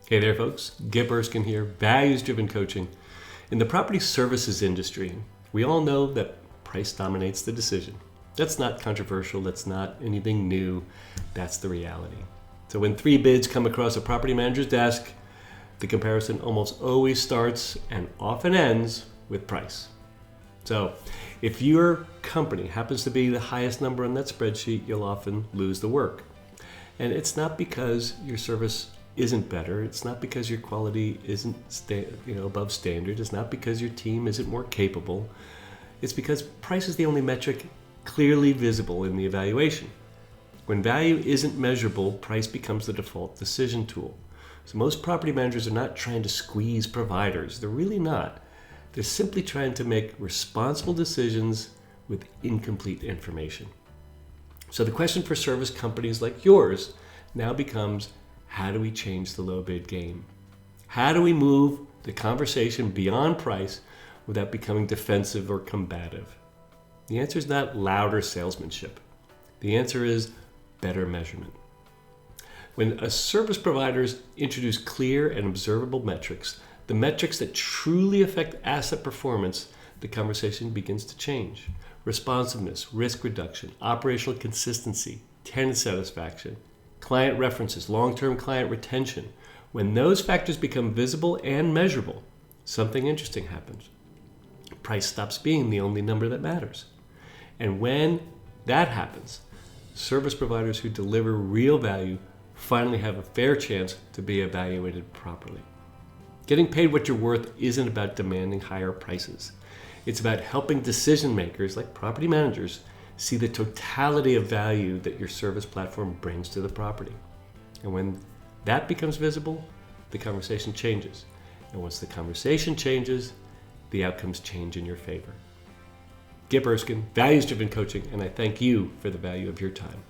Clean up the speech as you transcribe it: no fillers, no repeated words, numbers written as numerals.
Hey there folks, 𝗬𝗶𝗱 here, values-driven coaching. In the property services industry, we all know that price dominates the decision. That's not controversial, that's not anything new, that's the reality. So when three bids come across a property manager's desk, the comparison almost always starts and often ends with price. So if your company happens to be the highest number on that spreadsheet, you'll often lose the work. And it's not because your service isn't better. It's not because your quality isn't above standard. It's not because your team isn't more capable. It's because price is the only metric clearly visible in the evaluation. When value isn't measurable, price becomes the default decision tool. So most property managers are not trying to squeeze providers. They're really not. They're simply trying to make responsible decisions with incomplete information. So the question for service companies like yours now becomes, how do we change the low bid game? How do we move the conversation beyond price without becoming defensive or combative? The answer is not louder salesmanship. The answer is better measurement. When a service providers introduce clear and observable metrics, the metrics that truly affect asset performance, the conversation begins to change. Responsiveness, risk reduction, operational consistency, tenant satisfaction, client references, long-term client retention. When those factors become visible and measurable, something interesting happens. Price stops being the only number that matters. And when that happens, service providers who deliver real value finally have a fair chance to be evaluated properly. Getting paid what you're worth isn't about demanding higher prices. It's about helping decision makers like property managers see the totality of value that your service platform brings to the property. And when that becomes visible, the conversation changes. And once the conversation changes, the outcomes change in your favor. 𝗬𝗂𝗍, values-driven coaching, and I thank you for the value of your time.